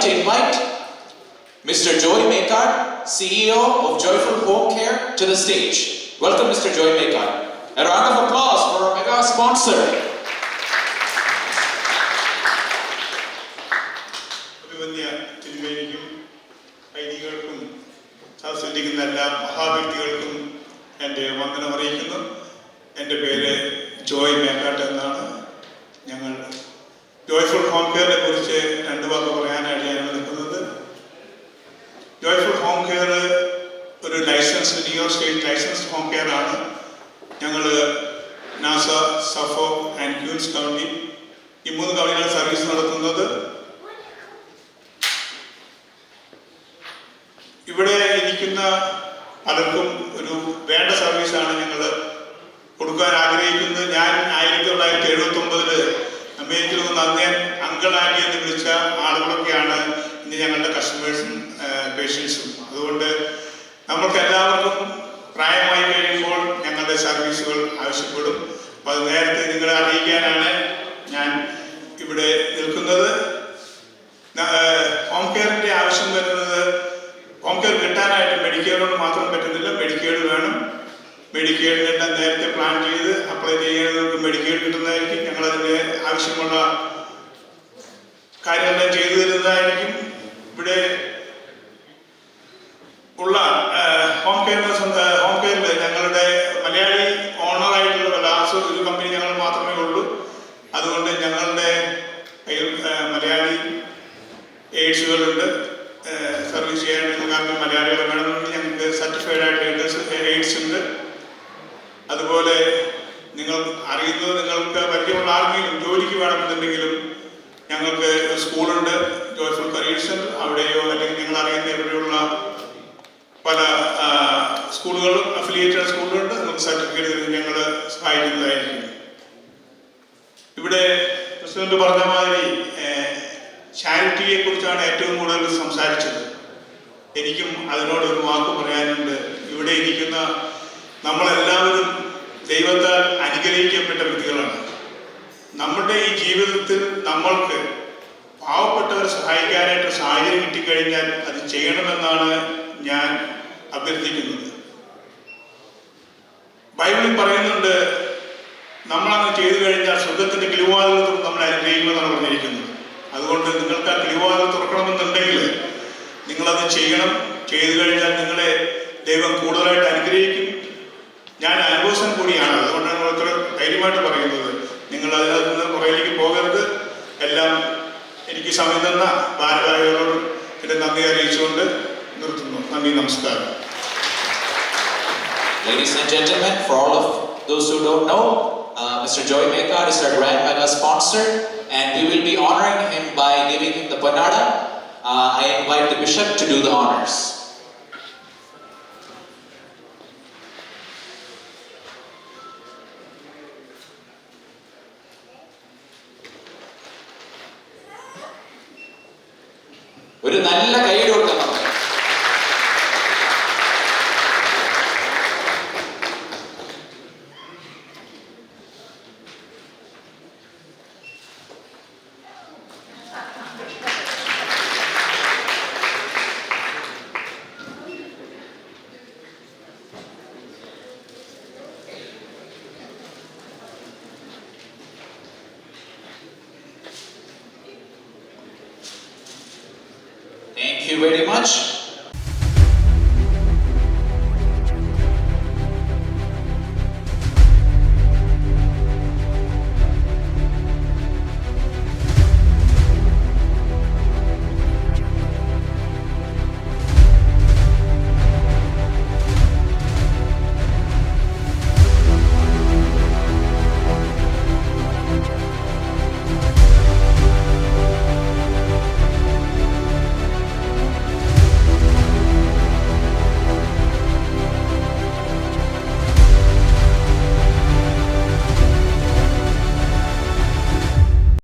to invite Mr. Joy Mekad, CEO of Joyful Home Care, to the stage. Welcome, Mr. Joy Mekad. A round of applause for our mega sponsor. എല്ലാ മഹാവ്യക്തികൾക്കും എൻ്റെ വന്ദനം അറിയിക്കുന്നു. എൻ്റെ പേര് ജോയ് മേക്കാട്ട് എന്നാണ്. ഞങ്ങൾ joyful home കെയറിനെ കുറിച്ച് രണ്ട് വാക്ക് പറയാനായിട്ട് ഞാൻ നിൽക്കുന്നത്. ജോയ്ഫുൾ ഹോം കെയർ ഒരു license, New York state license home care ആണ്. ഞങ്ങൾ Nassau, Suffolk and Queens county, ഈ 3 കൗണ്ടികളാണ് സർവീസ് നടത്തുന്നത്. ഇവിടെ ഇരിക്കുന്ന പലർക്കും ഒരു വേണ്ട സർവീസാണ് ഞങ്ങൾ കൊടുക്കാൻ ആഗ്രഹിക്കുന്നത്. ഞാൻ 1979 അമേരിക്കയിൽ നിന്ന് അന്നേ അങ്കിൾ ആൻറ്റി എന്ന് വിളിച്ച ആളുകളൊക്കെയാണ് ഇന്ന് ഞങ്ങളുടെ കസ്റ്റമേഴ്സും പേഷ്യൻസും. അതുകൊണ്ട് നമുക്ക് എല്ലാവർക്കും പ്രായമായി കഴിയുമ്പോൾ ഞങ്ങളുടെ സർവീസുകൾ ആവശ്യപ്പെടും. അപ്പോൾ അത് നേരത്തെ നിങ്ങളെ അറിയിക്കാനാണ് ഞാൻ ഇവിടെ നിൽക്കുന്നത്. ഹോം കെയറിൻ്റെ ആവശ്യം വരുന്നത്, ഹോം കെയർ കിട്ടാനായിട്ട് മെഡിക്കെയറിനോട് മാത്രം പറ്റുന്നില്ല, മെഡിക്കെയർ വേണം. മെഡിക്കെയറിനെല്ലാം നേരത്തെ പ്ലാൻ ചെയ്ത് അപ്ലൈ ചെയ്യുന്നവർക്ക് മെഡിക്കെയർ കിട്ടുന്നതായിരിക്കും. ഞങ്ങളതിന് ആവശ്യമുള്ള കാര്യങ്ങളെല്ലാം ചെയ്തു തരുന്നതായിരിക്കും. ഇവിടെ ഉള്ള ഹോം കെയറിൽ ഞങ്ങളുടെ മലയാളി ഓണറായിട്ടുള്ള ലാസ്റ്റ് ഒരു കമ്പനി ഞങ്ങൾ മാത്രമേ ഉള്ളൂ. അതുകൊണ്ട് ഞങ്ങളുടെ കയ്യിൽ മലയാളി എയ്ഡ്സുകളുണ്ട്. സർവീസ് ചെയ്യാനായിട്ട് കാരണം മലയാളികൾ വേണമെന്നുണ്ടെങ്കിൽ ഞങ്ങൾക്ക് സർട്ടിഫൈഡ് ആയിട്ട് എയ്ഡ്സ് ഉണ്ട്. അതുപോലെ നിങ്ങൾ അറിയുന്നത്, നിങ്ങൾക്ക് പരിചയമുള്ള ആർക്കെങ്കിലും ജോലിക്ക് വേണമെന്നുണ്ടെങ്കിലും ഞങ്ങൾക്ക് ഒരു സ്കൂളുണ്ട്, ജോയ്ഫുൾ കരിയർ സെന്റർ. അവിടെയോ അല്ലെങ്കിൽ നിങ്ങൾ അറിയുന്ന എവിടെയുള്ള പല സ്കൂളുകളും അഫിലിയേറ്റഡ് സ്കൂളുകളുണ്ട്. നമുക്ക് സർട്ടിഫിക്കറ്റ് ഞങ്ങൾ സഹായിക്കുന്നതായിരിക്കും. ഇവിടെ പ്രസിഡന്റ് പറഞ്ഞ മാതിരി ചാരിറ്റിയെ കുറിച്ചാണ് ഏറ്റവും കൂടുതൽ സംസാരിച്ചത്. എനിക്കും അതിനോടൊരു വാക്ക് പറയാനുണ്ട്. ഇവിടെ ഇരിക്കുന്ന നമ്മളെല്ലാവരും ദൈവത്താൽ അനുഗ്രഹിക്കപ്പെട്ട വ്യക്തികളാണ്. നമ്മുടെ ഈ ജീവിതത്തിൽ നമ്മൾക്ക് പാവപ്പെട്ടവരെ സഹായിക്കാനായിട്ട് സാഹചര്യം കിട്ടിക്കഴിഞ്ഞാൽ അത് ചെയ്യണമെന്നാണ് ഞാൻ അഭ്യർത്ഥിക്കുന്നത്. ബൈബിളിൽ പറയുന്നുണ്ട്, നമ്മളങ്ങനെ ചെയ്തു കഴിഞ്ഞാൽ സ്വർഗത്തിന്റെ കിളിവാതിൽ നമ്മളെ അനുഗ്രഹിക്കുമെന്നാണ് പറഞ്ഞിരിക്കുന്നത്. അതുകൊണ്ട് നിങ്ങൾക്ക് ആ കിളിവാതിൽ തുറക്കണമെന്നുണ്ടെങ്കിൽ നിങ്ങളത് ചെയ്യണം. ചെയ്തു കഴിഞ്ഞാൽ നിങ്ങളെ ദൈവം കൂടുതലായിട്ട് അനുഗ്രഹിക്കും. ഞാൻ അനുഭവസ്ഥൻ കൂടിയാണ്, അതുകൊണ്ടാണ് ഇത്ര ധൈര്യമായിട്ട് പറയുന്നത്. നിങ്ങൾ അതിനകത്ത് നിന്ന് പുറകിലേക്ക് പോകരുത്. എല്ലാം എനിക്ക് സമയം തന്ന ഭാരവാഹികളോട് എൻ്റെ നന്ദി അറിയിച്ചുകൊണ്ട് നിർത്തുന്നു. നന്ദി, നമസ്കാരം. Ladies and gentlemen, for all of those who don't know, Mr. Joy Mekad is our Grand Mega sponsor, and we will be honoring him by giving him the Pannada. I invite the Bishop to do the honors. ഒരു നല്ല കൈയ്യടി കൊടുക്കണം. Thank you very much.